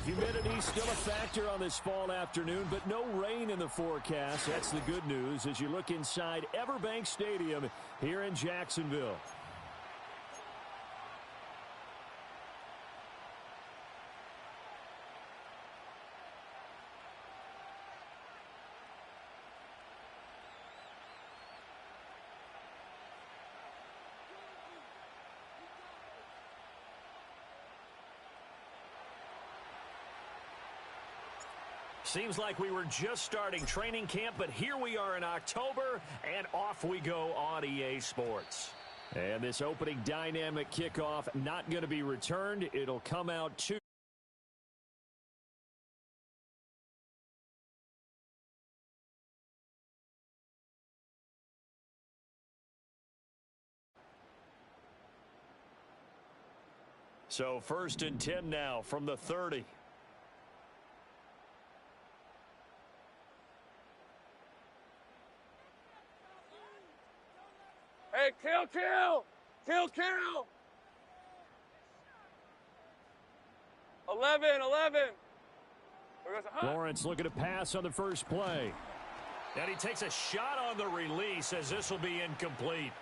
Humidity still a factor on this fall afternoon, but no rain in the forecast. That's the good news as you look inside Everbank Stadium here in Jacksonville. Seems like we were just starting training camp, but here we are in October, and off we go on EA Sports. And this opening dynamic kickoff not going to be returned. It'll come out to so 1st and 10 now from the 30. Hey, kill! 11. Lawrence looking to pass on the first play. And he takes a shot on the release as this will be incomplete.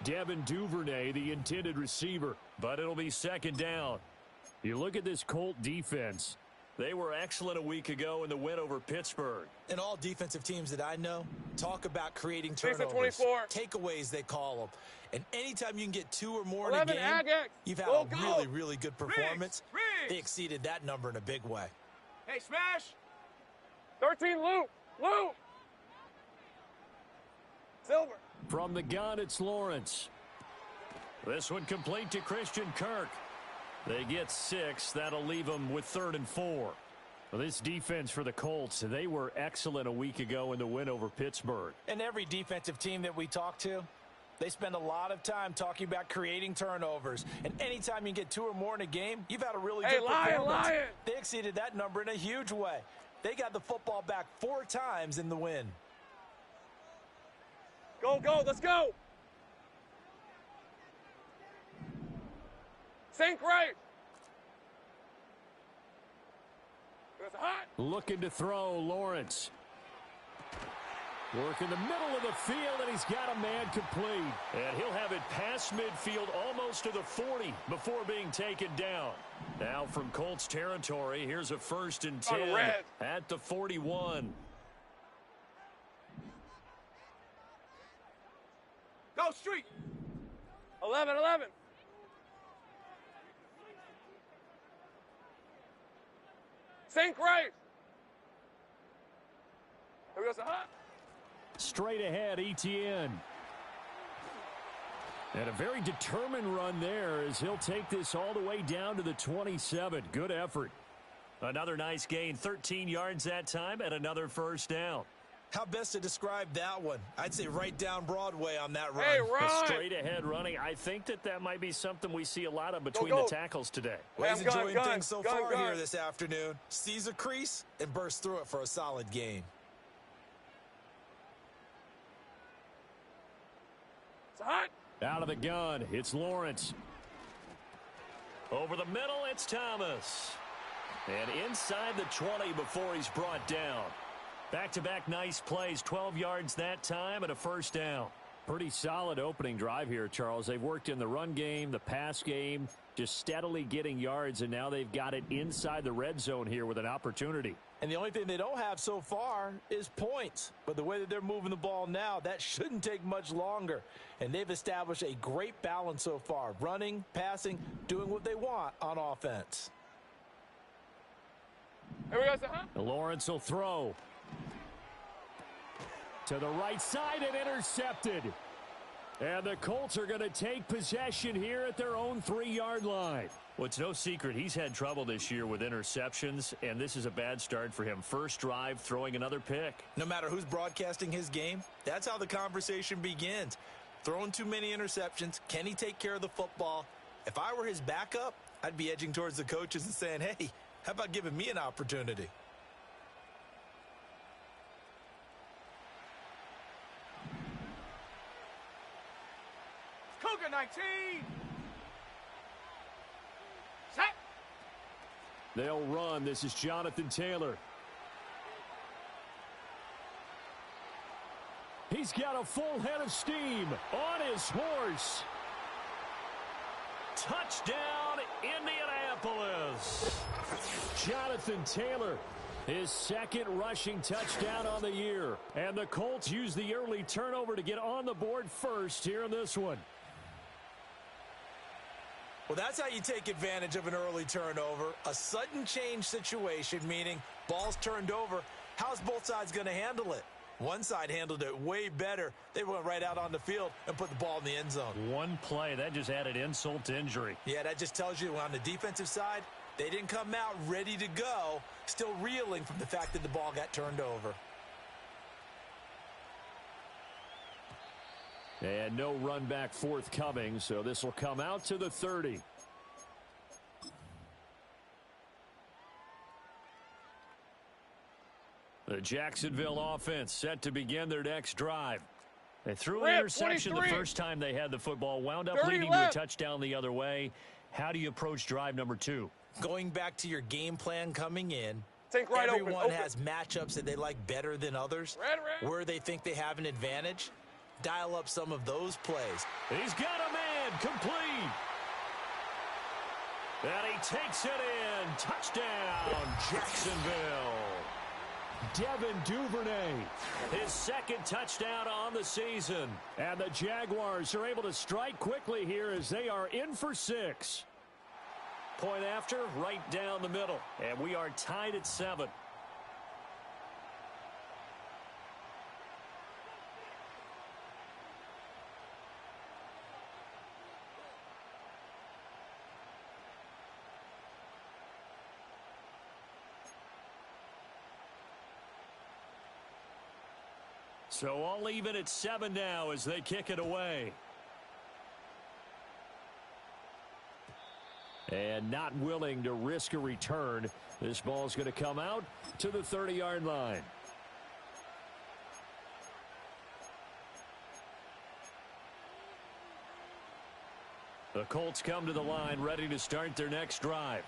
Devin Duvernay, the intended receiver, but it'll be 2nd down. You look at this Colt defense. They were excellent a week ago in the win over Pittsburgh. And all defensive teams that I know talk about creating turnovers. 24. Takeaways, they call them. And anytime you can get 2 or more 11, in a game, Agate. you've had Go. really, really good performance. Riggs. They exceeded that number in a big way. Hey, smash! 13, Luke! Silver. From the gun, it's Lawrence. This one complete to Christian Kirk. They get 6. That'll leave them with 3rd and 4. Well, this defense for the Colts, they were excellent a week ago in the win over Pittsburgh. And every defensive team that we talk to, they spend a lot of time talking about creating turnovers. And anytime you get 2 or more in a game, you've had a really good performance. Lion. They exceeded that number in a huge way. They got the football back 4 times in the win. Go, let's go! Sink right! It's hot! Looking to throw, Lawrence. Work in the middle of the field, and he's got a man complete. And he'll have it past midfield almost to the 40 before being taken down. Now from Colts territory, here's a 1st and 10 at the 41. Go street! 11. Sink right! Here goes the hot. Straight ahead, Etienne. And a very determined run there as he'll take this all the way down to the 27. Good effort. Another nice gain, 13 yards that time, and another 1st down. How best to describe that one? I'd say right down Broadway on that run. Hey, run! Straight ahead running. I think that might be something we see a lot of between the tackles today. Well, he's enjoying things so far here this afternoon. Sees a crease and bursts through it for a solid gain. It's hot. Out of the gun, it's Lawrence. Over the middle, it's Thomas. And inside the 20 before he's brought down. Back-to-back nice plays, 12 yards that time and a 1st down. Pretty solid opening drive here, Charles. They've worked in the run game, the pass game, just steadily getting yards, and now they've got it inside the red zone here with an opportunity. And the only thing they don't have so far is points. But the way that they're moving the ball now, that shouldn't take much longer. And they've established a great balance so far. Running, passing, doing what they want on offense. Here we go, Lawrence will throw. To the right side and intercepted. And the Colts are going to take possession here at their own 3-yard line. Well, it's no secret he's had trouble this year with interceptions, and this is a bad start for him. First drive, throwing another pick. No matter who's broadcasting his game, that's how the conversation begins. Throwing too many interceptions, can he take care of the football? If I were his backup, I'd be edging towards the coaches and saying, hey, how about giving me an opportunity? Cougar 19. Set. They'll run. This is Jonathan Taylor. He's got a full head of steam on his horse. Touchdown, Indianapolis. Jonathan Taylor, his second rushing touchdown on the year. And the Colts use the early turnover to get on the board first here in this one. Well, that's how you take advantage of an early turnover. A sudden change situation, meaning ball's turned over. How's both sides going to handle it? One side handled it way better. They went right out on the field and put the ball in the end zone. One play, that just added insult to injury. Yeah, that just tells you on the defensive side, they didn't come out ready to go, still reeling from the fact that the ball got turned over. And no run back forthcoming, so this will come out to the 30. The Jacksonville offense set to begin their next drive. They threw an interception 23. The first time they had the football, wound up leading to a touchdown the other way. How do you approach drive number 2? Going back to your game plan coming in, right everyone has matchups that they like better than others, where they think they have an advantage. Dial up some of those plays. He's got a man complete. And he takes it in. Touchdown, Jacksonville. Devin Duvernay, his second touchdown on the season. And the Jaguars are able to strike quickly here as they are in for 6. Point after, right down the middle. And we are tied at 7. So all even at 7 now as they kick it away. And not willing to risk a return. This ball's going to come out to the 30-yard line. The Colts come to the line ready to start their next drive.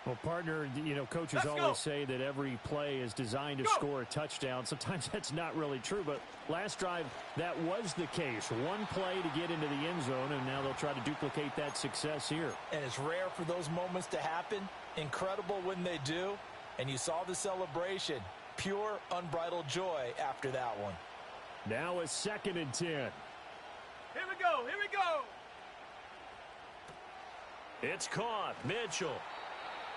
Well, partner, coaches always say that every play is designed to score a touchdown. Sometimes that's not really true, but last drive, that was the case. One play to get into the end zone, and now they'll try to duplicate that success here. And it's rare for those moments to happen. Incredible when they do. And you saw the celebration. Pure, unbridled joy after that one. Now a 2nd and 10. Here we go. Here we go. It's caught. Mitchell.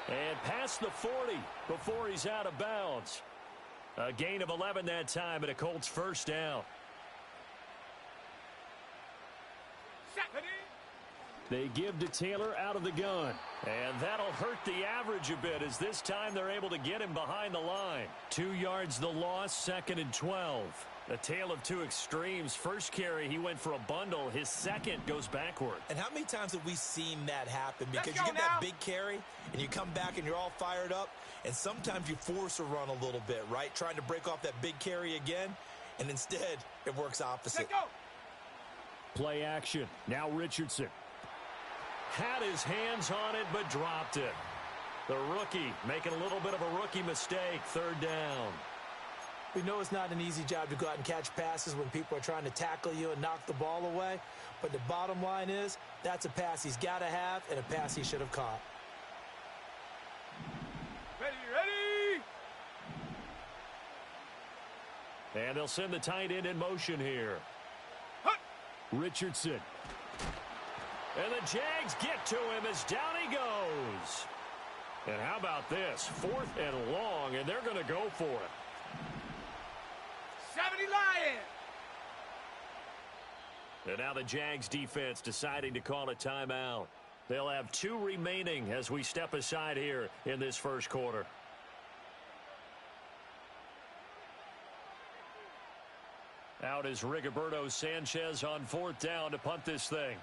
And past the 40 before he's out of bounds. A gain of 11 that time and a Colts first down. They give to Taylor out of the gun. And that'll hurt the average a bit as this time they're able to get him behind the line. 2 yards the loss, 2nd and 12. A tale of two extremes. First carry, he went for a bundle. His second goes backward. And how many times have we seen that happen? Because you get that big carry, and you come back and you're all fired up, and sometimes you force a run a little bit, right? Trying to break off that big carry again, and instead it works opposite. Play action. Now Richardson. Had his hands on it, but dropped it. The rookie making a little bit of a rookie mistake. 3rd down. We know it's not an easy job to go out and catch passes when people are trying to tackle you and knock the ball away. But the bottom line is, that's a pass he's got to have and a pass he should have caught. Ready! And they'll send the tight end in motion here. Richardson. And the Jags get to him as down he goes. And how about this? 4th and long, and they're going to go for it. 70 Lions. And now the Jags defense deciding to call a timeout. They'll have 2 remaining as we step aside here in this first quarter. Out is Rigoberto Sanchez on 4th down to punt this thing.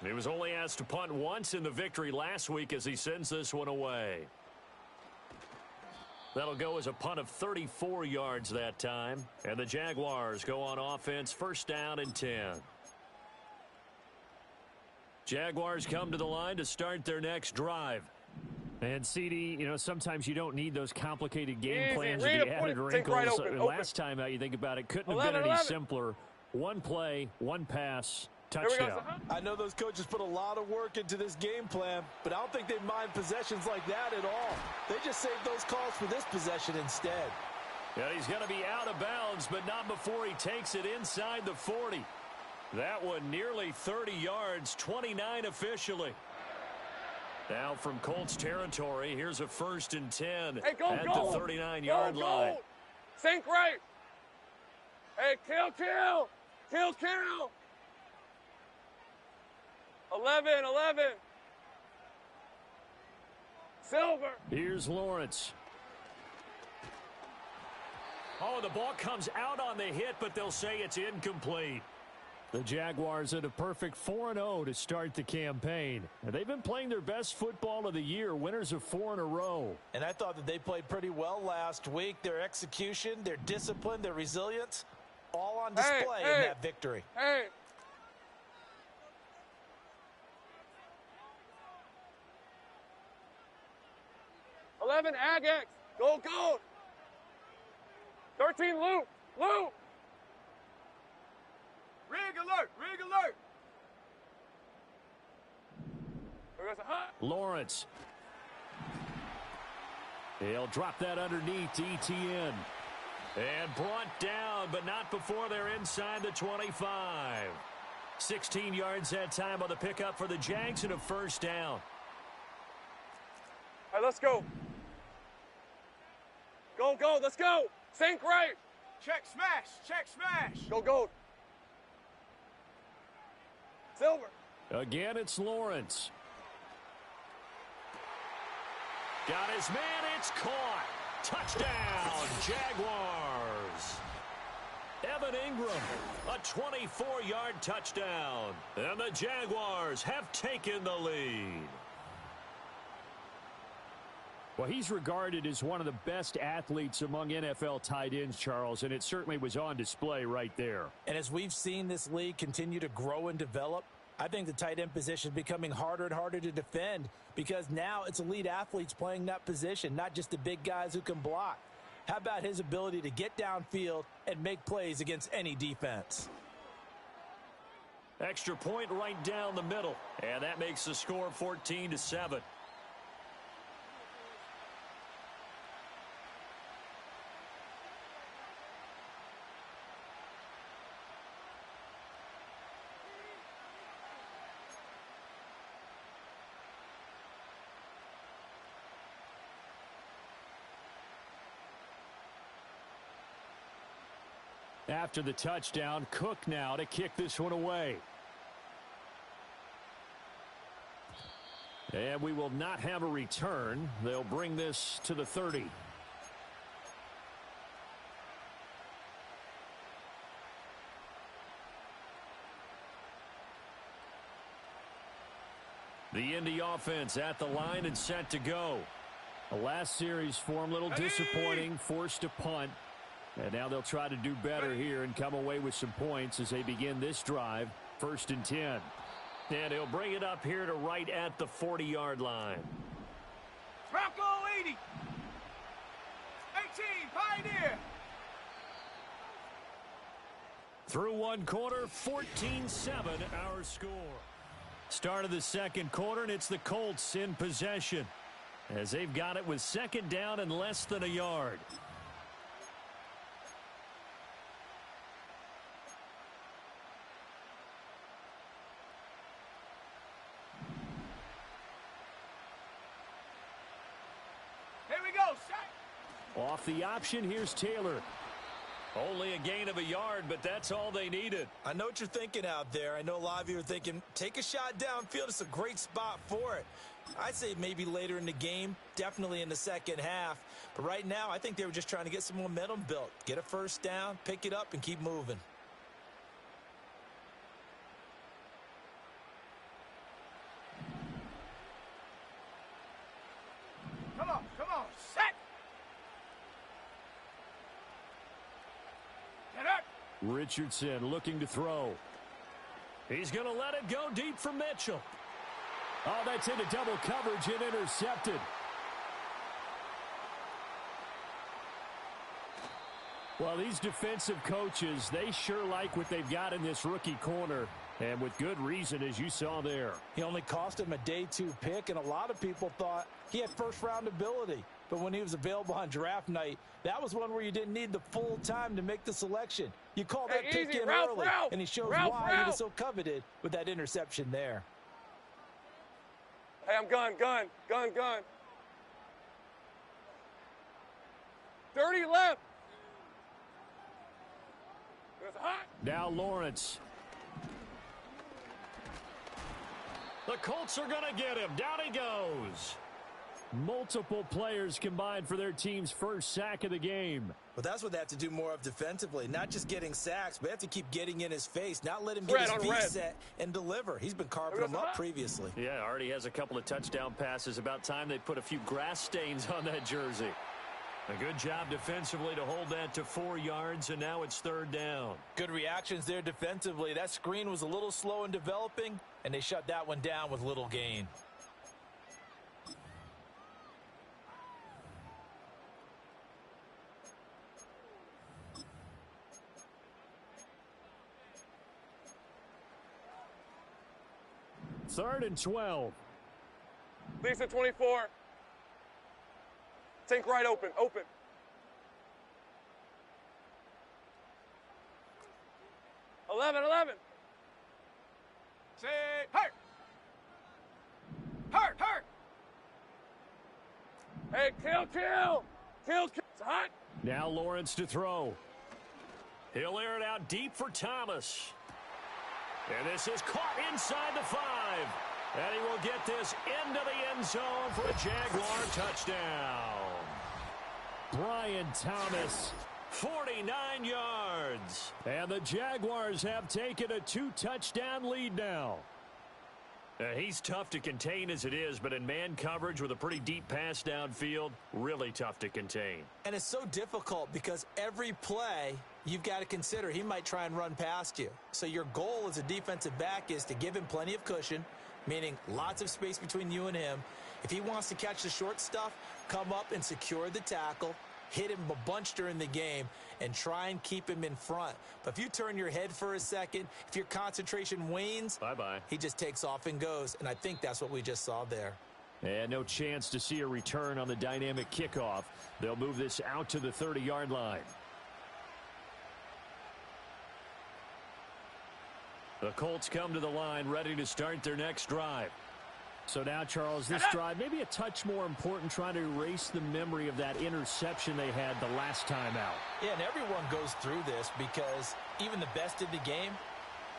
He was only asked to punt once in the victory last week as he sends this one away. That'll go as a punt of 34 yards that time. And the Jaguars go on offense, 1st down and 10. Jaguars come to the line to start their next drive. And CD, you know, sometimes you don't need those complicated game plans or the added wrinkles. Last time out, you think about it, couldn't have been any simpler. One play, one pass, touchdown. I know those coaches put a lot of work into this game plan, but I don't think they mind possessions like that at all. They just saved those calls for this possession instead. Yeah, he's going to be out of bounds, but not before he takes it inside the 40. That one nearly 30 yards, 29 officially. Now from Colts territory, here's a 1st and 10 at the 39-yard line. Sink right. Hey, kill. 11. Silver. Here's Lawrence. Oh, the ball comes out on the hit, but they'll say it's incomplete. The Jaguars at a perfect 4-0 to start the campaign. And they've been playing their best football of the year, winners of 4 in a row. And I thought that they played pretty well last week. Their execution, their discipline, their resilience, all on display in that victory. Hey. "11 Agex. Go. 13 Loop. Rig alert. Lawrence. He'll drop that underneath to ETN. And brought down, but not before they're inside the 25. 16 yards that time on the pickup for the Jags and a 1st down. All right, let's go. Go, let's go. Sink right. Check smash. Go. Silver. Again, it's Lawrence. Got his man, it's caught. Touchdown, Jaguars. Evan Ingram, a 24-yard touchdown. And the Jaguars have taken the lead. Well, he's regarded as one of the best athletes among NFL tight ends, Charles, and it certainly was on display right there. And as we've seen this league continue to grow and develop, I think the tight end position is becoming harder and harder to defend because now it's elite athletes playing that position, not just the big guys who can block. How about his ability to get downfield and make plays against any defense? Extra point right down the middle, and that makes the score 14-7. After the touchdown, Cook now to kick this one away. And we will not have a return. They'll bring this to the 30. The Indy offense at the line and set to go. The last series for him, a little disappointing, forced to punt. And now they'll try to do better here and come away with some points as they begin this drive. 1st and 10. And he'll bring it up here to right at the 40-yard line. Bronco 80. 18, Pioneer. Through one quarter, 14-7 our score. Start of the second quarter, and it's the Colts in possession as they've got it with 2nd down and less than a yard. Off the option, here's Taylor. Only a gain of a yard, but that's all they needed. I know what you're thinking out there. I know a lot of you are thinking, take a shot downfield. It's a great spot for it. I'd say maybe later in the game, definitely in the second half. But right now, I think they were just trying to get some momentum built. Get a 1st down, pick it up, and keep moving. Come on, set. Richardson looking to throw. He's going to let it go deep for Mitchell. Oh, that's into double coverage and intercepted. Well, these defensive coaches, they sure like what they've got in this rookie corner, and with good reason, as you saw there. He only cost him a day 2 pick, and a lot of people thought he had first-round ability. But when he was available on draft night, that was one where you didn't need the full time to make the selection. You call that pick in early, and he shows why he was so coveted with that interception there. Hey, I'm gun. 30 left. It's hot. Now Lawrence. The Colts are going to get him. Down he goes. Multiple players combined for their team's first sack of the game. Well, that's what they have to do more of defensively. Not just getting sacks, but they have to keep getting in his face. Not let him get his feet set and deliver. He's been carving them up previously. Yeah, already has a couple of touchdown passes. About time they put a few grass stains on that jersey. A good job defensively to hold that to 4 yards, and now it's 3rd down. Good reactions there defensively. That screen was a little slow in developing, and they shut that one down with little gain. Third and 12. Lisa 24. Think right open. 11. Say, hurt. Hey, kill. It's hot. Now Lawrence to throw. He'll air it out deep for Thomas. And this is caught inside the 5. And he will get this into the end zone for a Jaguar touchdown. Brian Thomas, 49 yards. And the Jaguars have taken a 2-touchdown lead now. He's tough to contain as it is, but in man coverage with a pretty deep pass downfield, really tough to contain. And it's so difficult because every play you've got to consider he might try and run past you. So your goal as a defensive back is to give him plenty of cushion, meaning lots of space between you and him. If he wants to catch the short stuff, come up and secure the tackle, hit him a bunch during the game, and try and keep him in front. But if you turn your head for a second, if your concentration wanes, bye-bye. He just takes off and goes, and I think that's what we just saw there. And no chance to see a return on the dynamic kickoff. They'll move this out to the 30-yard line. The Colts come to the line ready to start their next drive. So now, Charles, this drive maybe a touch more important, trying to erase the memory of that interception they had the last time out. Yeah, and everyone goes through this because even the best in the game,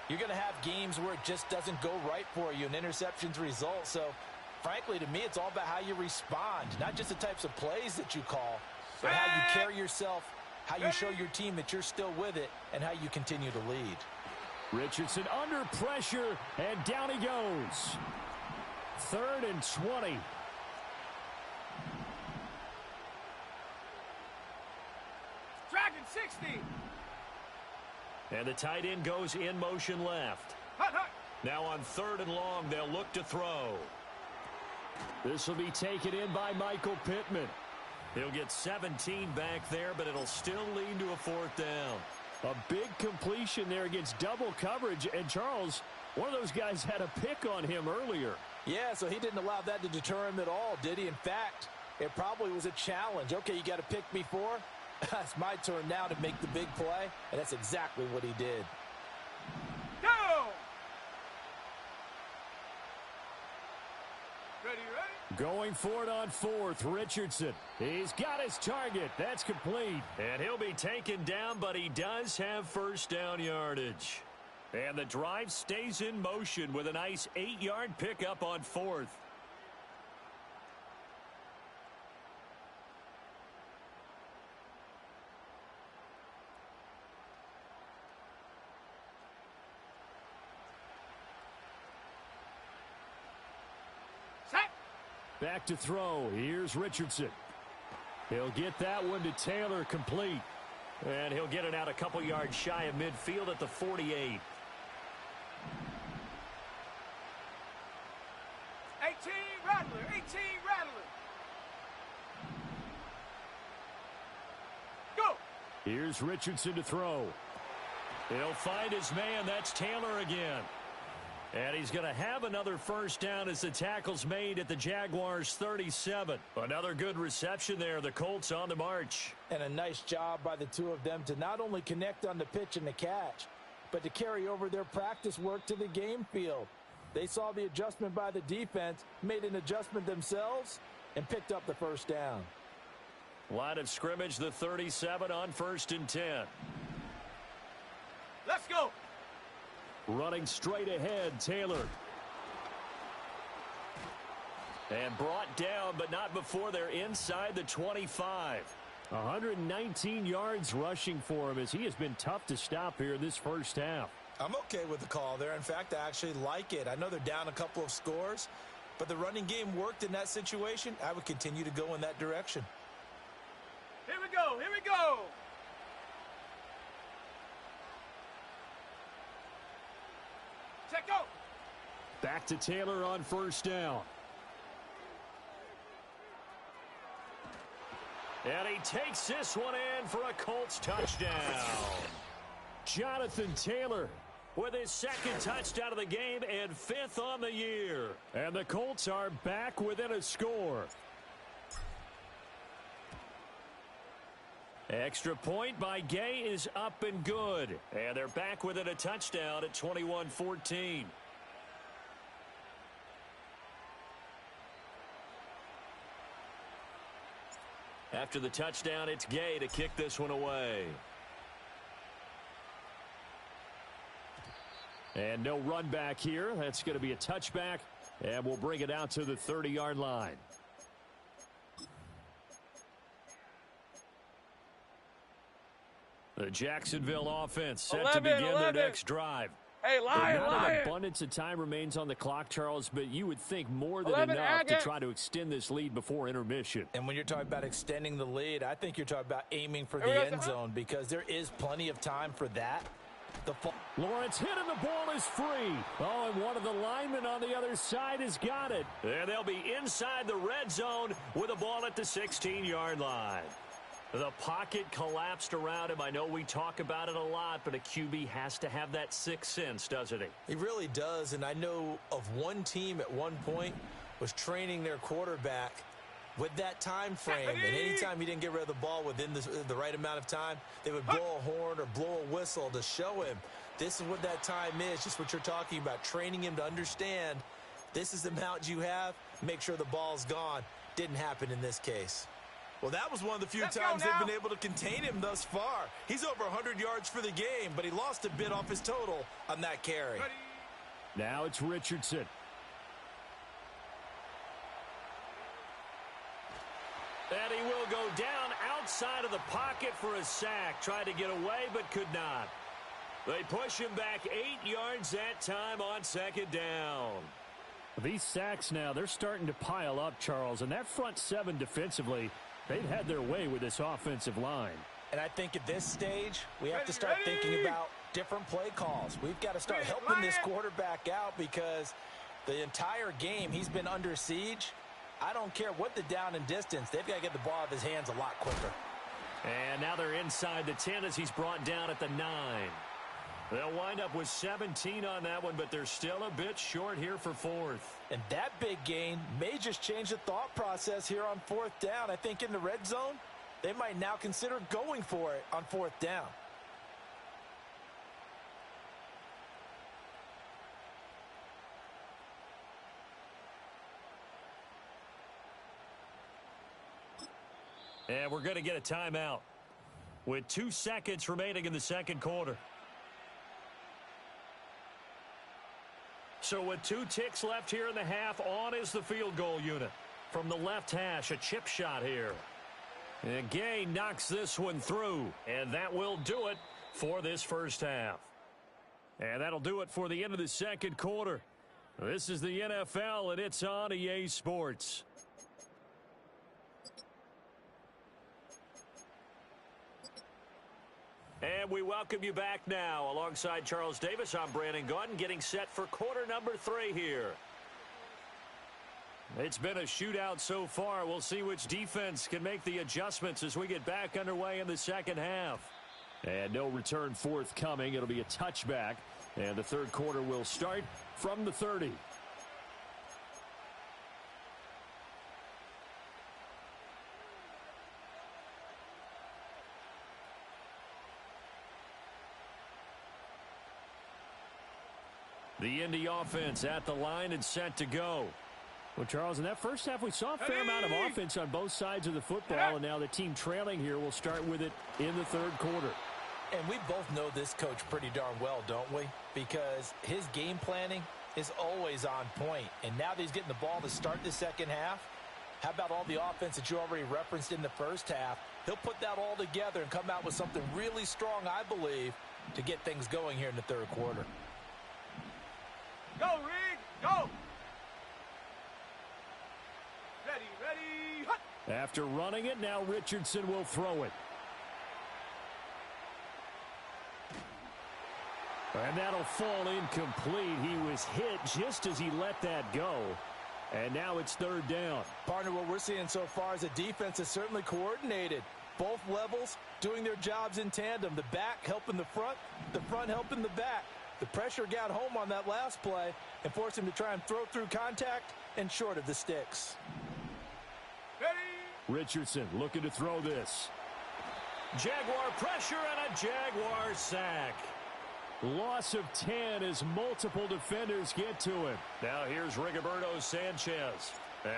you're going to have games where it just doesn't go right for you and interceptions result. So, frankly, to me, it's all about how you respond, not just the types of plays that you call, but how you carry yourself, how you show your team that you're still with it, and how you continue to lead. Richardson under pressure, and down he goes. 3rd and 20. Dragon 60. And the tight end goes in motion left. Now on 3rd and long, they'll look to throw. This will be taken in by Michael Pittman. He'll get 17 back there, but it'll still lead to a 4th down. A big completion there against double coverage. And Charles, one of those guys had a pick on him earlier. Yeah, so he didn't allow that to deter him at all, did he? In fact, it probably was a challenge. Okay, you got to pick me 4. It's my turn now to make the big play, and that's exactly what he did. Go! Ready? Going for it on 4th, Richardson. He's got his target. That's complete. And he'll be taken down, but he does have first down yardage. And the drive stays in motion with a nice 8-yard pickup on 4th. Back to throw. Here's Richardson. He'll get that one to Taylor complete. And he'll get it out a couple yards shy of midfield at the 48. Here's Richardson to throw. He'll find his man. That's Taylor again. And he's going to have another first down as the tackle's made at the Jaguars' 37. Another good reception there. The Colts on the march. And a nice job by the two of them to not only connect on the pitch and the catch, but to carry over their practice work to the game field. They saw the adjustment by the defense, made an adjustment themselves, and picked up the first down. Line of scrimmage, the 37 on 1st and 10. Let's go. Running straight ahead, Taylor. And brought down, but not before they're inside the 25. 119 yards rushing for him as he has been tough to stop here this first half. I'm okay with the call there. In fact, I actually like it. I know they're down a couple of scores, but the running game worked in that situation. I would continue to go in that direction. Here we go. Here we go. Check go. Back to Taylor on first down. And he takes this one in for a Colts touchdown. Jonathan Taylor with his second touchdown of the game and 5th on the year. And the Colts are back within a score. Extra point by Gay is up and good. And they're back within a touchdown at 21-14. After the touchdown, it's Gay to kick this one away. And no run back here. That's going to be a touchback. And we'll bring it out to the 30-yard line. The Jacksonville offense set to begin their next drive. Hey, Lion, Not Lion. an abundance of time remains on the clock, Charles, but you would think more than enough to try to extend this lead before intermission. And when you're talking about extending the lead, I think you're talking about aiming for the end zone because there is plenty of time for that. Lawrence hit and the ball is free. Oh, and one of the linemen on the other side has got it. And they'll be inside the red zone with a ball at the 16-yard line. The pocket collapsed around him. I know we talk about it a lot, but a QB has to have that sixth sense, doesn't he? He really does, and I know of one team at one point was training their quarterback with that time frame, and anytime he didn't get rid of the ball within the right amount of time, they would blow a horn or blow a whistle to show him this is what that time is, just what you're talking about, training him to understand this is the amount you have, make sure the ball's gone. Didn't happen in this case. Well, that was one of the few times they've been able to contain him thus far. He's over 100 yards for the game, but he lost a bit off his total on that carry. Now it's Richardson. And he will go down outside of the pocket for a sack. Tried to get away, but could not. They push him back 8 yards that time on second down. These sacks now, they're starting to pile up, Charles. And that front seven defensively, they've had their way with this offensive line. And I think at this stage, we have to start thinking about different play calls. We've got to start helping this quarterback out because the entire game he's been under siege. I don't care what the down and distance. They've got to get the ball out of his hands a lot quicker. And now they're inside the 10 as he's brought down at the 9. They'll wind up with 17 on that one, but they're still a bit short here for 4th. And that big gain may just change the thought process here on 4th down. I think in the red zone, they might now consider going for it on 4th down. And we're going to get a timeout with 2 seconds remaining in the second quarter. So with 2 ticks left here in the half, on is the field goal unit. From the left hash, a chip shot here. And Gay knocks this one through, and that will do it for this first half. And that'll do it for the end of the second quarter. This is the NFL, and it's on EA Sports. And we welcome you back now. Alongside Charles Davis, I'm Brandon Gaudin, getting set for quarter number 3 here. It's been a shootout so far. We'll see which defense can make the adjustments as we get back underway in the second half. And no return forthcoming. It'll be a touchback. And the third quarter will start from the 30. The Indy offense at the line and set to go. Well, Charles, in that first half, we saw a fair amount of offense on both sides of the football, and now the team trailing here will start with it in the third quarter. And we both know this coach pretty darn well, don't we? Because his game planning is always on point. And now that he's getting the ball to start the second half, how about all the offense that you already referenced in the first half? He'll put that all together and come out with something really strong, I believe, to get things going here in the third quarter. Go, Reed, go! Ready, ready, hut! After running it, now Richardson will throw it. And that'll fall incomplete. He was hit just as he let that go. And now it's third down. Partner, what we're seeing so far is a defense is certainly coordinated. Both levels doing their jobs in tandem. The back helping the front helping the back. The pressure got home on that last play and forced him to try and throw through contact and short of the sticks. Ready! Richardson looking to throw this. Jaguar pressure and a Jaguar sack. Loss of 10 as multiple defenders get to him. Now here's Rigoberto Sanchez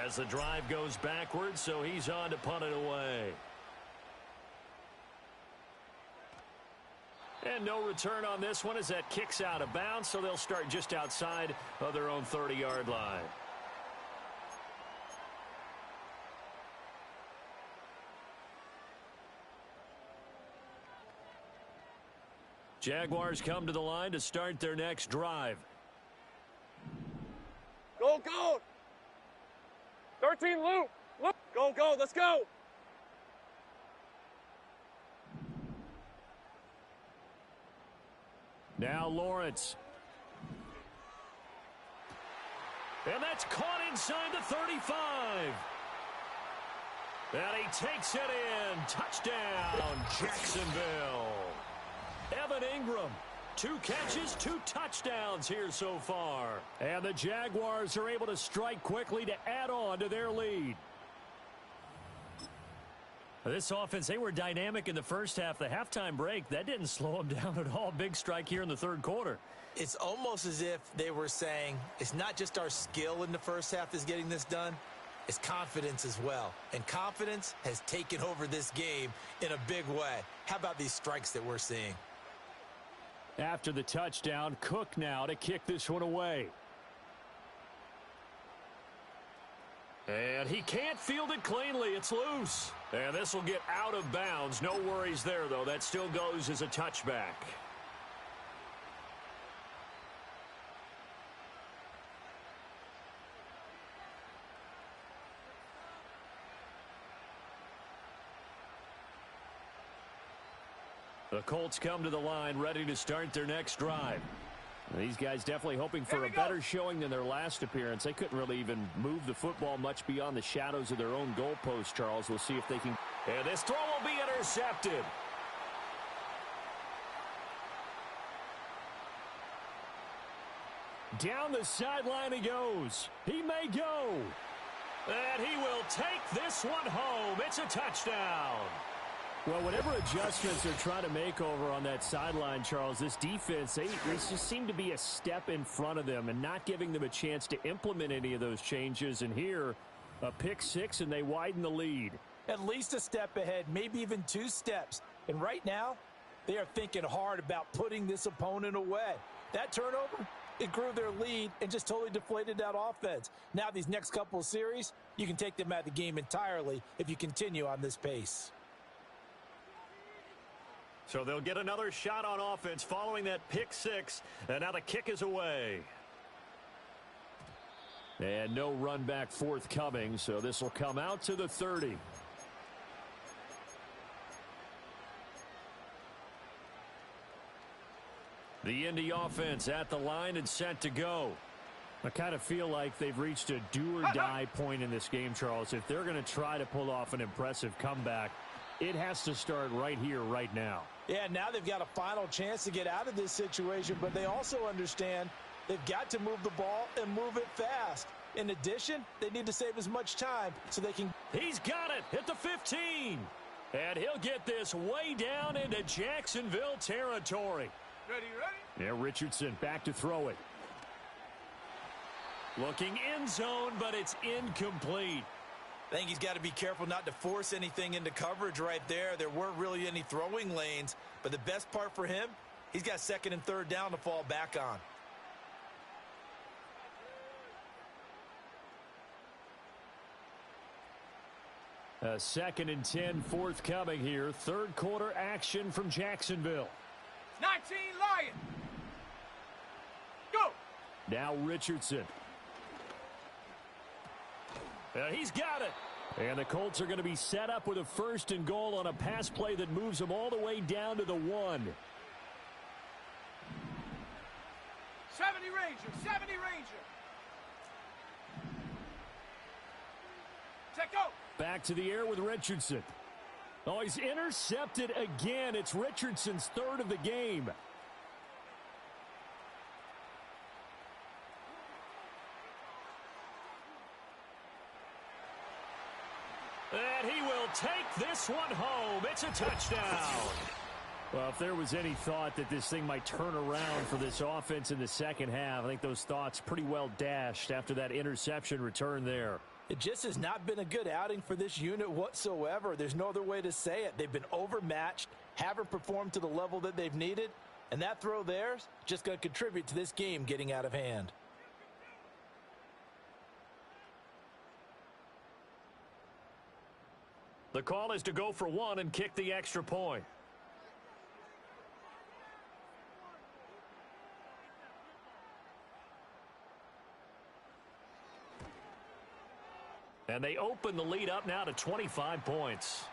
as the drive goes backwards, so he's on to punt it away. And no return on this one as that kicks out of bounds, so they'll start just outside of their own 30-yard line. Jaguars come to the line to start their next drive. Go, go! 13 loop! Loop! Go, go, let's go! Now Lawrence. And that's caught inside the 35. And he takes it in. Touchdown, Jacksonville. Evan Ingram, 2 catches, 2 touchdowns here so far. And the Jaguars are able to strike quickly to add on to their lead. This offense, they were dynamic in the first half. The halftime break, that didn't slow them down at all. Big strike here in the third quarter. It's almost as if they were saying, it's not just our skill in the first half that's getting this done, it's confidence as well. And confidence has taken over this game in a big way. How about these strikes that we're seeing? After the touchdown, Cook now to kick this one away. And he can't field it cleanly. It's loose. And this will get out of bounds. No worries there, though. That still goes as a touchback. The Colts come to the line ready to start their next drive. These guys definitely hoping for a better showing than their last appearance. They couldn't really even move the football much beyond the shadows of their own goalpost, Charles. We'll see if they can. And this throw will be intercepted. Down the sideline he goes. He may go. And he will take this one home. It's a touchdown. Well, whatever adjustments they're trying to make over on that sideline, Charles, this defense, they just seem to be a step in front of them and not giving them a chance to implement any of those changes. And here, a pick 6, and they widen the lead. At least a step ahead, maybe even 2 steps. And right now, they are thinking hard about putting this opponent away. That turnover, it grew their lead and just totally deflated that offense. Now these next couple of series, you can take them out of the game entirely if you continue on this pace. So they'll get another shot on offense following that pick 6. And now the kick is away. And no run back forthcoming, so this will come out to the 30. The Indy offense at the line and set to go. I kind of feel like they've reached a do-or-die point in this game, Charles. If they're going to try to pull off an impressive comeback, It has to start right here, right now. Yeah, now they've got a final chance to get out of this situation, but they also understand they've got to move the ball and move it fast. In addition, they need to save as much time so they can... He's got it at the 15. And he'll get this way down into Jacksonville territory. Ready? Now Richardson back to throw it. Looking end zone, but it's incomplete. I think he's got to be careful not to force anything into coverage right there. There weren't really any throwing lanes, but the best part for him, he's got second and third down to fall back on. A 2nd and 10 forthcoming here. Third quarter action from Jacksonville. 19 Lion. Go. Now Richardson. He's got it. And the Colts are going to be set up with a 1st and goal on a pass play that moves them all the way down to the 1. 70 Ranger. Check go. Back to the air with Richardson. Oh, he's intercepted again. It's Richardson's 3rd of the game. And he will take this one home. It's a touchdown. Well, if there was any thought that this thing might turn around for this offense in the second half, I think those thoughts pretty well dashed after that interception return there. It just has not been a good outing for this unit whatsoever. There's no other way to say it. They've been overmatched, haven't performed to the level that they've needed, and that throw there is just going to contribute to this game getting out of hand. The call is to go for 1 and kick the extra point. And they open the lead up now to 25 points.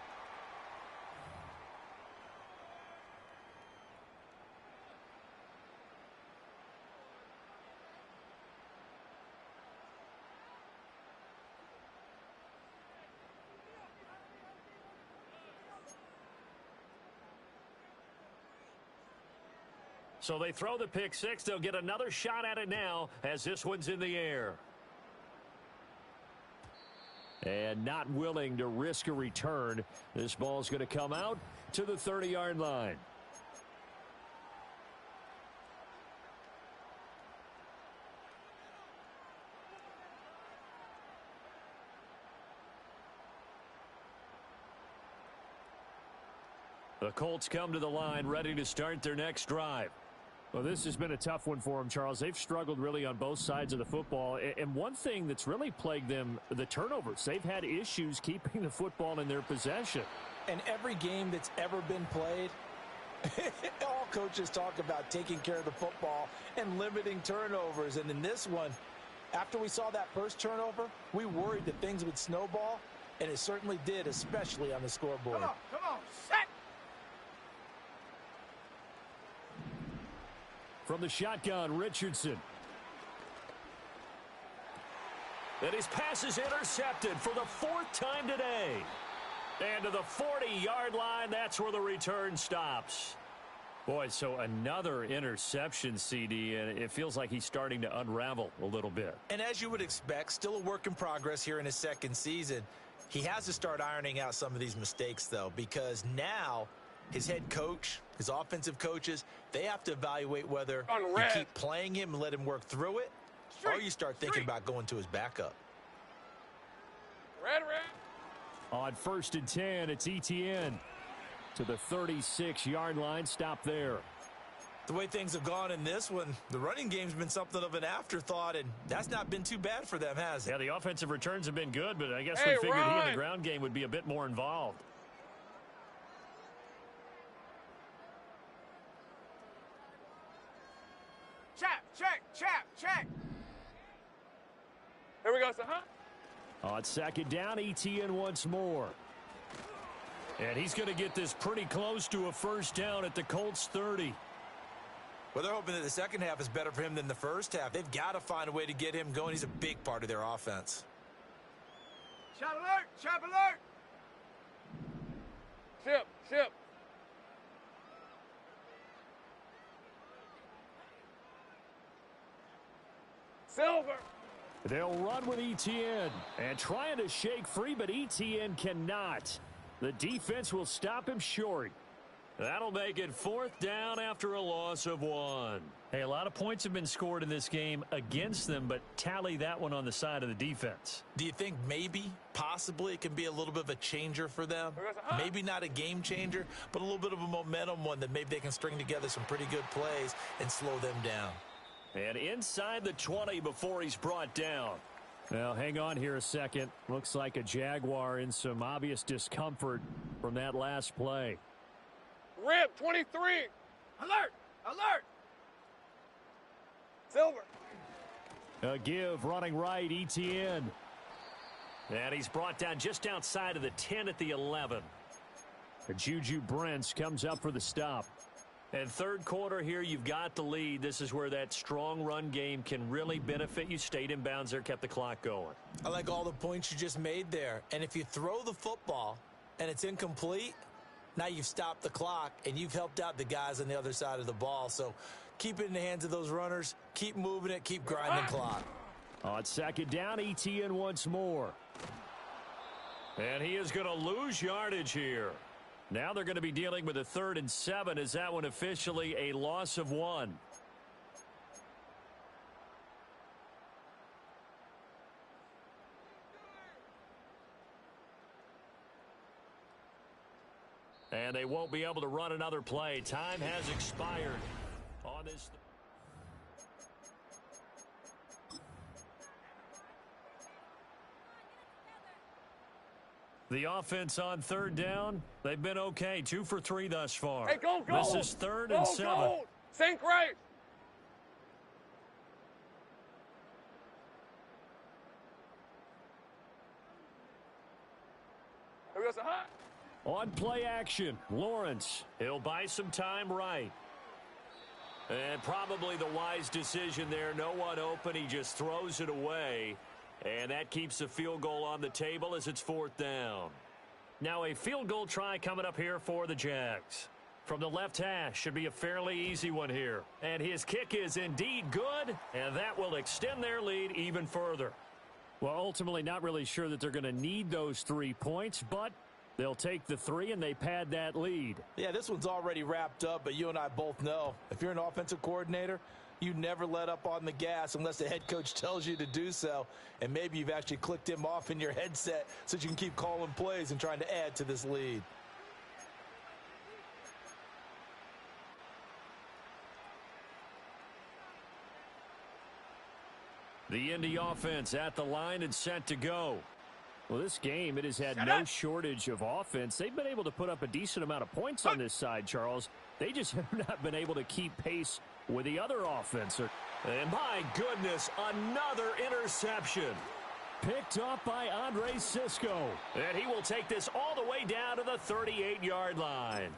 So they throw the pick six. They'll get another shot at it now as this one's in the air. And not willing to risk a return. This ball's going to come out to the 30-yard line. The Colts come to the line ready to start their next drive. Well, this has been a tough one for them, Charles. They've struggled really on both sides of the football. And one thing that's really plagued them, the turnovers. They've had issues keeping the football in their possession. And every game that's ever been played, all coaches talk about taking care of the football and limiting turnovers. And in this one, after we saw that first turnover, we worried that things would snowball, and it certainly did, especially on the scoreboard. Come on, set! From the shotgun, Richardson. And his pass is intercepted for the 4th time today. And to the 40-yard line, that's where the return stops. Boy, so another interception, CD, and it feels like he's starting to unravel a little bit. And as you would expect, still a work in progress here in his second season. He has to start ironing out some of these mistakes, though, because now his head coach, his offensive coaches, they have to evaluate whether you keep playing him and let him work through it, or you start thinking about going to his backup. Red. On 1st and 10, it's Etienne to the 36-yard line. Stop there. The way things have gone in this one, the running game's been something of an afterthought, and that's not been too bad for them, has it? Yeah, the offensive returns have been good, but I guess we figured he in the ground game would be a bit more involved. Check. Here we go, son. On 2nd down, Etienne once more. And he's going to get this pretty close to a 1st down at the Colts 30. Well, they're hoping that the second half is better for him than the first half. They've got to find a way to get him going. He's a big part of their offense. Chop alert! Ship. Silver. They'll run with ETN and trying to shake free, but ETN cannot. The defense will stop him short. That'll make it 4th down after a loss of 1. Hey, a lot of points have been scored in this game against them, but tally that one on the side of the defense. Do you think maybe, possibly, it can be a little bit of a changer for them? Maybe not a game changer, but a little bit of a momentum one that maybe they can string together some pretty good plays and slow them down. And inside the 20 before he's brought down. Well, hang on here a second. Looks like a Jaguar in some obvious discomfort from that last play. Rib 23. Alert. Silver. A give running right, ETN. And he's brought down just outside of the 10 at the 11. Juju Brents comes up for the stop. And 3rd quarter here, you've got the lead. This is where that strong run game can really benefit you. Stayed in bounds there, kept the clock going. I like all the points you just made there. And if you throw the football and it's incomplete, now you've stopped the clock and you've helped out the guys on the other side of the ball. So keep it in the hands of those runners. Keep moving it. Keep grinding the clock. On 2nd down, ETN once more. And he is going to lose yardage here. Now they're going to be dealing with a 3rd and 7. Is that one officially a loss of 1? And they won't be able to run another play. Time has expired on this. The offense on 3rd down, they've been okay. 2 for 3 thus far. Hey, go. This is 3rd and 7. Go. Sink right. Here's a hot. On play action, Lawrence. He'll buy some time right. And probably the wise decision there. No one open. He just throws it away. And that keeps the field goal on the table as it's 4th down. Now a field goal try coming up here for the Jags. From the left hash, should be a fairly easy one here. And his kick is indeed good, and that will extend their lead even further. Well, ultimately not really sure that they're going to need those 3 points, but they'll take the 3 and they pad that lead. Yeah, this one's already wrapped up, but you and I both know if you're an offensive coordinator, you never let up on the gas unless the head coach tells you to do so. And maybe you've actually clicked him off in your headset so you can keep calling plays and trying to add to this lead. The Indy offense at the line and set to go. Well, this game, it has had no shortage of offense. They've been able to put up a decent amount of points on this side, Charles. They just have not been able to keep pace with the other offense. And my goodness, another interception. Picked up by Andre Sisco. And he will take this all the way down to the 38-yard line.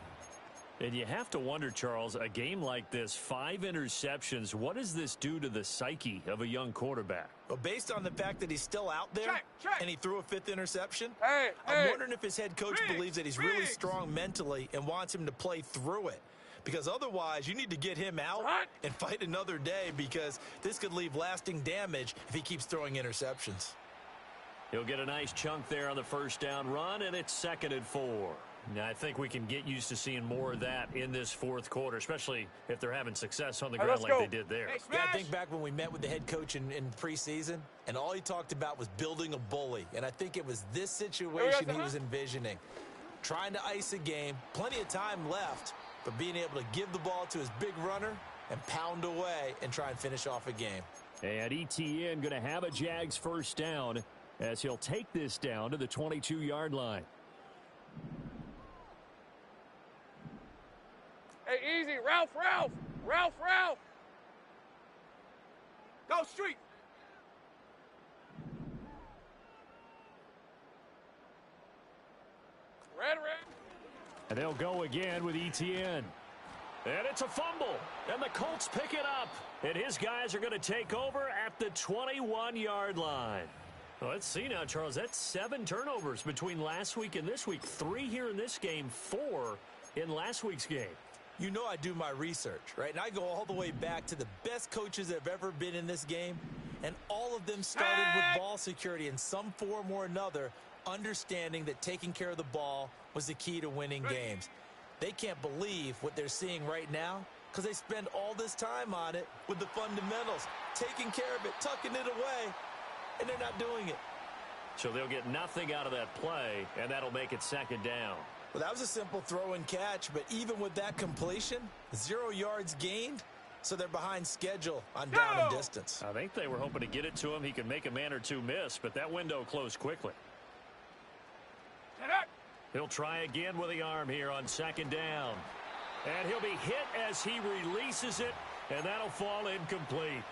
And you have to wonder, Charles, a game like this, 5 interceptions, what does this do to the psyche of a young quarterback? Well, based on the fact that he's still out there and he threw a 5th interception, Hey. I'm wondering if his head coach believes that he's really strong mentally and wants him to play through it. Because otherwise, you need to get him out and fight another day, because this could leave lasting damage if he keeps throwing interceptions. He'll get a nice chunk there on the 1st down run, and it's 2nd and 4. Now, I think we can get used to seeing more of that in this 4th quarter, especially if they're having success on the ground like they did there. Hey, Yeah, I think back when we met with the head coach in preseason, and all he talked about was building a bully. And I think it was this situation he was envisioning. Trying to ice a game, plenty of time left, but being able to give the ball to his big runner and pound away and try and finish off a game. And ETN going to have a Jags 1st down as he'll take this down to the 22-yard line. Hey, easy. Ralph. Go street. Red. And they'll go again with ETN. And it's a fumble. And the Colts pick it up. And his guys are going to take over at the 21-yard line. Well, let's see now, Charles. That's 7 turnovers between last week and this week. 3 here in this game, 4 in last week's game. You know I do my research, right? And I go all the way back to the best coaches that have ever been in this game, and all of them started with ball security in some form or another, understanding that taking care of the ball was the key to winning games. They can't believe what they're seeing right now because they spend all this time on it with the fundamentals, taking care of it, tucking it away, and they're not doing it. So they'll get nothing out of that play, and that'll make it 2nd down. Well, that was a simple throw and catch, but even with that completion, 0 yards gained, so they're behind schedule on down and distance. I think they were hoping to get it to him. He could make a man or two miss, but that window closed quickly. He'll try again with the arm here on 2nd down. And he'll be hit as he releases it, and that'll fall incomplete.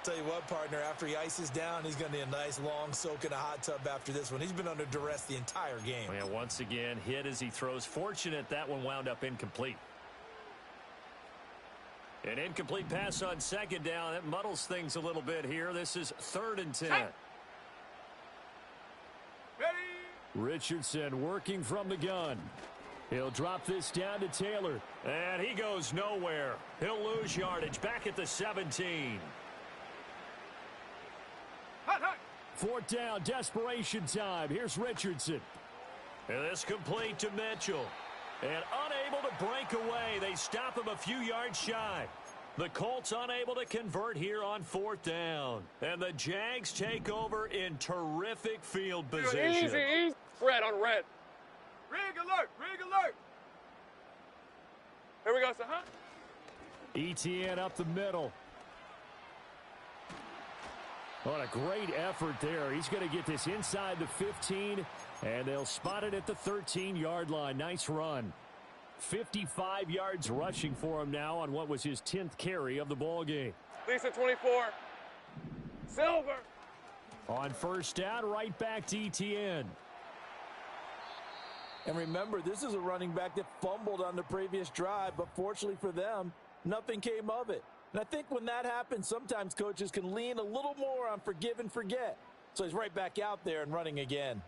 Tell you what, partner, after he ices down, he's going to need a nice long soak in a hot tub after this one. He's been under duress the entire game. Yeah, once again, hit as he throws. Fortunate that one wound up incomplete. An incomplete pass on 2nd down. That muddles things a little bit here. This is 3rd and 10. Ready? Richardson working from the gun. He'll drop this down to Taylor. And he goes nowhere. He'll lose yardage back at the 17. 4th down, desperation time. Here's Richardson. And this complete to Mitchell. And unable to break away. They stop him a few yards shy. The Colts unable to convert here on 4th down. And the Jags take over in terrific field position. Easy. Red on red. Rig alert. Here we go, sir, huh? ETN up the middle. What a great effort there. He's going to get this inside the 15, and they'll spot it at the 13-yard line. Nice run. 55 yards rushing for him now on what was his 10th carry of the ball game. Lisa 24. Silver. On 1st down, right back to ETN. And remember, this is a running back that fumbled on the previous drive, but fortunately for them, nothing came of it. And I think when that happens, sometimes coaches can lean a little more on forgive and forget. So he's right back out there and running again.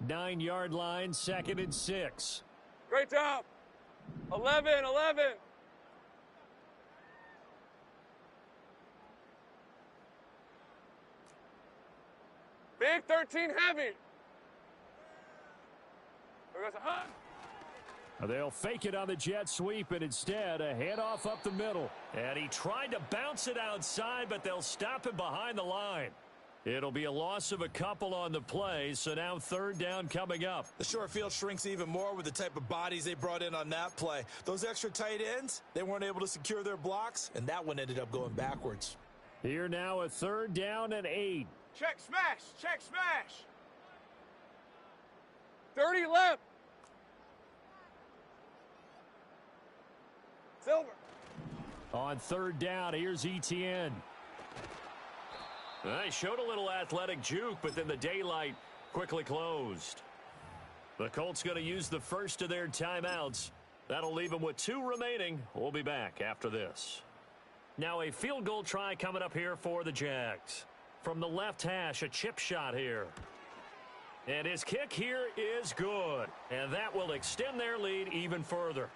Nine-yard line, 2nd and 6. Great job. 11. Big 13 heavy. Here goes a hunt. They'll fake it on the jet sweep, and instead a handoff up the middle. And he tried to bounce it outside, but they'll stop him behind the line. It'll be a loss of a couple on the play, so now 3rd down coming up. The short field shrinks even more with the type of bodies they brought in on that play. Those extra tight ends, they weren't able to secure their blocks, and that one ended up going backwards. Here now a 3rd down and 8. Check smash. 30 left. Silver. On 3rd down, here's ETN. They showed a little athletic juke, but then the daylight quickly closed. The Colts going to use the first of their timeouts. That'll leave them with 2 remaining. We'll be back after this. Now a field goal try coming up here for the Jags. From the left hash, a chip shot here. And his kick here is good. And that will extend their lead even further.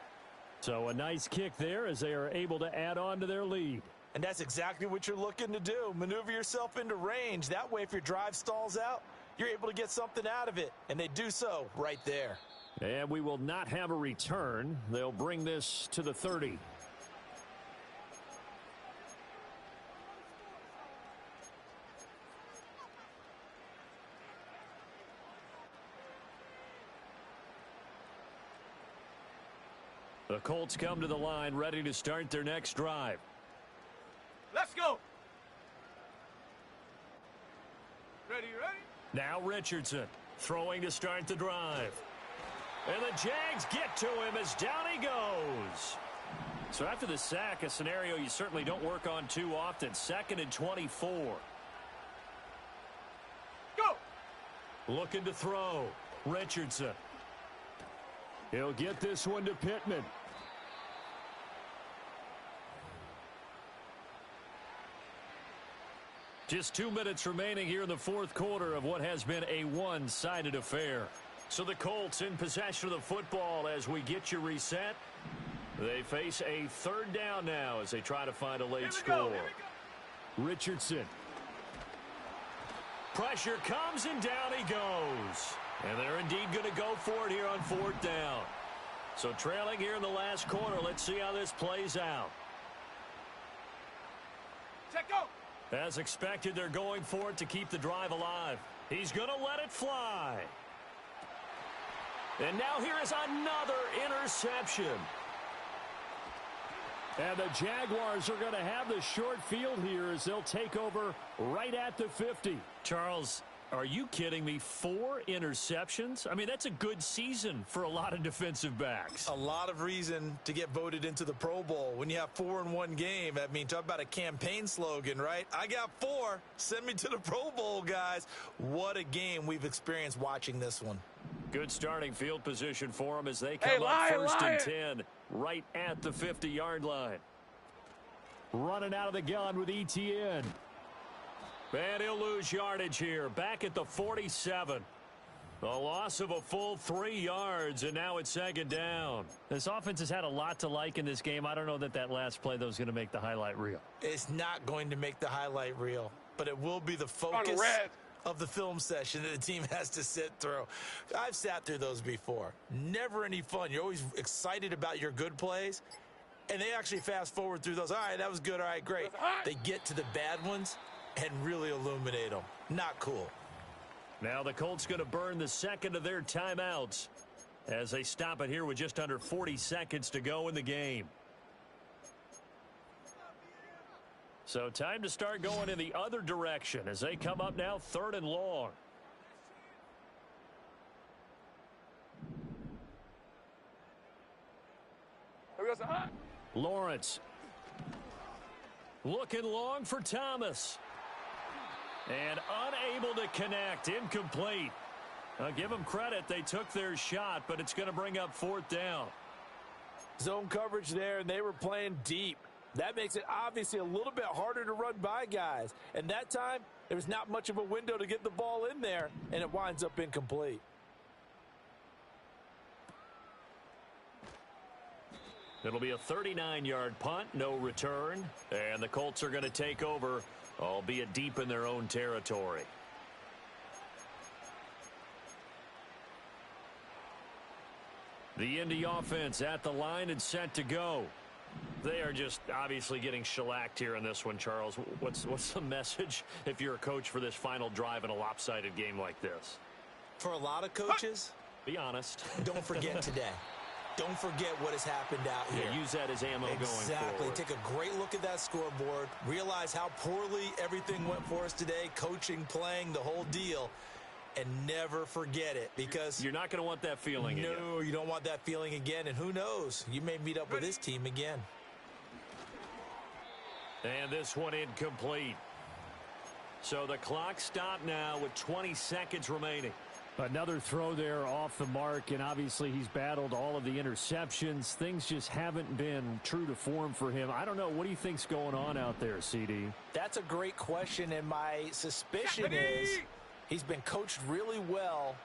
So a nice kick there as they are able to add on to their lead. And that's exactly what you're looking to do. Maneuver yourself into range. That way, if your drive stalls out, you're able to get something out of it. And they do so right there. And we will not have a return. They'll bring this to the 30. The Colts come to the line ready to start their next drive. Let's go. Ready? Now Richardson throwing to start the drive. And the Jags get to him as down he goes. So after the sack, a scenario you certainly don't work on too often. 2nd and 24. Go. Looking to throw. Richardson. He'll get this one to Pittman. Just 2 minutes remaining here in the fourth quarter of what has been a one-sided affair. So the Colts in possession of the football as we get you reset. They face a third down now as they try to find a late score. Richardson. Pressure comes and down he goes. And they're indeed going to go for it here on fourth down. So trailing here in the last quarter, let's see how this plays out. Check go. As expected, they're going for it to keep the drive alive. He's going to let it fly. And now here is another interception. And the Jaguars are going to have the short field here as they'll take over right at the 50. Charles, are you kidding me? 4 interceptions? I mean, that's a good season for a lot of defensive backs. A lot of reason to get voted into the Pro Bowl. When you have 4 in one game, I mean, talk about a campaign slogan, right? I got 4. Send me to the Pro Bowl, guys. What a game we've experienced watching this one. Good starting field position for them as they come up first and 10 right at the 50-yard line. Running out of the gun with ETN. And he'll lose yardage here. Back at the 47. A loss of a full 3 yards, and now it's second down. This offense has had a lot to like in this game. I don't know that last play, though, is going to make the highlight reel. It's not going to make the highlight reel, but it will be the focus of the film session that the team has to sit through. I've sat through those before. Never any fun. You're always excited about your good plays, and they actually fast forward through those. All right, that was good. All right, great. They get to the bad ones and really illuminate them. Not cool. Now the Colts going to burn the second of their timeouts as they stop it here with just under 40 seconds to go in the game. So time to start going in the other direction as they come up now 3rd and long. Lawrence. Looking long for Thomas. And unable to connect. Incomplete. I'll give them credit. They took their shot, but it's going to bring up 4th down. Zone coverage there, and they were playing deep. That makes it obviously a little bit harder to run by guys. And that time, there was not much of a window to get the ball in there, and it winds up incomplete. It'll be a 39-yard punt, no return. And the Colts are going to take over, albeit deep in their own territory. The Indy offense at the line and set to go. They are just obviously getting shellacked here in this one, Charles. What's the message if you're a coach for this final drive in a lopsided game like this? For a lot of coaches, be honest. Don't forget today. Don't forget what has happened out here. Yeah, use that as ammo going forward. Exactly. Take a great look at that scoreboard. Realize how poorly everything went for us today. Coaching, playing, the whole deal. And never forget it, because you're not going to want that feeling again. No, you don't want that feeling again. And who knows? You may meet up with this team again. And this one incomplete. So the clock stopped now with 20 seconds remaining. Another throw there off the mark, and obviously he's battled all of the interceptions. Things just haven't been true to form for him. I don't know. What do you think's going on out there, CD? That's a great question, and my suspicion is he's been coached really well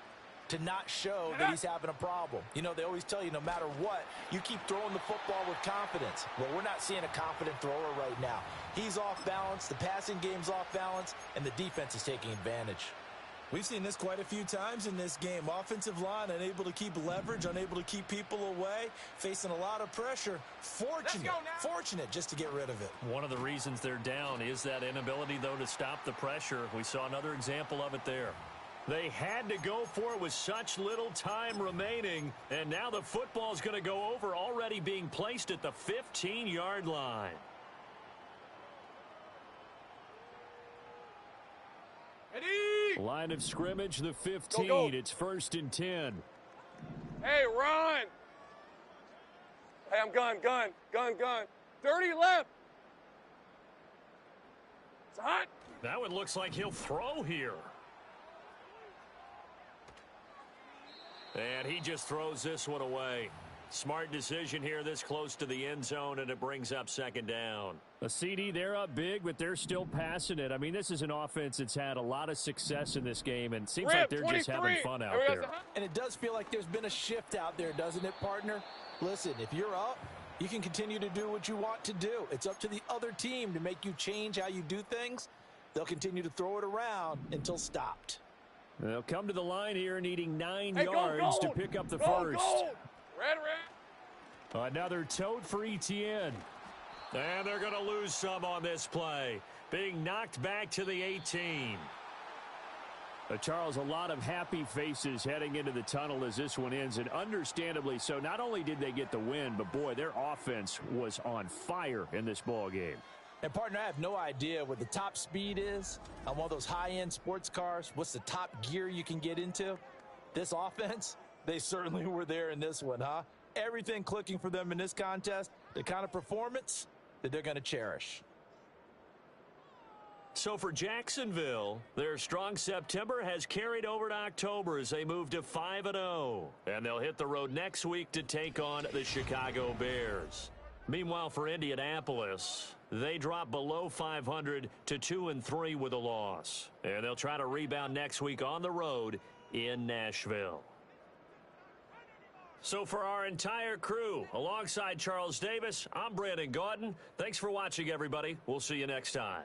to not show that he's having a problem. You know, they always tell you no matter what, you keep throwing the football with confidence. Well, we're not seeing a confident thrower right now. He's off balance, the passing game's off balance, and the defense is taking advantage. We've seen this quite a few times in this game. Offensive line unable to keep leverage, unable to keep people away, facing a lot of pressure. Fortunate just to get rid of it. One of the reasons they're down is that inability, though, to stop the pressure. We saw another example of it there. They had to go for it with such little time remaining, and now the football's going to go over, already being placed at the 15-yard line. Line of scrimmage, the 15. Go. It's 1st and 10. Hey, run. Hey, I'm gun. 30 left. It's hot. That one looks like he'll throw here. And he just throws this one away. Smart decision here this close to the end zone, and it brings up second down. A CD, they're up big, but they're still passing it. I mean, this is an offense that's had a lot of success in this game, and it seems like they're just having fun out there. And it does feel like there's been a shift out there, doesn't it, partner? Listen, if you're up, you can continue to do what you want to do. It's up to the other team to make you change how you do things. They'll continue to throw it around until stopped. They'll come to the line here needing 9 yards to pick up the first. Red. Another tote for Etienne. And they're going to lose some on this play. Being knocked back to the 18. Charles, a lot of happy faces heading into the tunnel as this one ends, and understandably so. Not only did they get the win, but boy, their offense was on fire in this ball game. And, partner, I have no idea what the top speed is on one of those high-end sports cars. What's the top gear you can get into? This offense, they certainly were there in this one, huh? Everything clicking for them in this contest, the kind of performance that they're going to cherish. So for Jacksonville, their strong September has carried over to October as they move to 5-0. And they'll hit the road next week to take on the Chicago Bears. Meanwhile, for Indianapolis, they drop below 500 to 2-3 with a loss. And they'll try to rebound next week on the road in Nashville. So for our entire crew, alongside Charles Davis, I'm Brandon Gaudin. Thanks for watching, everybody. We'll see you next time.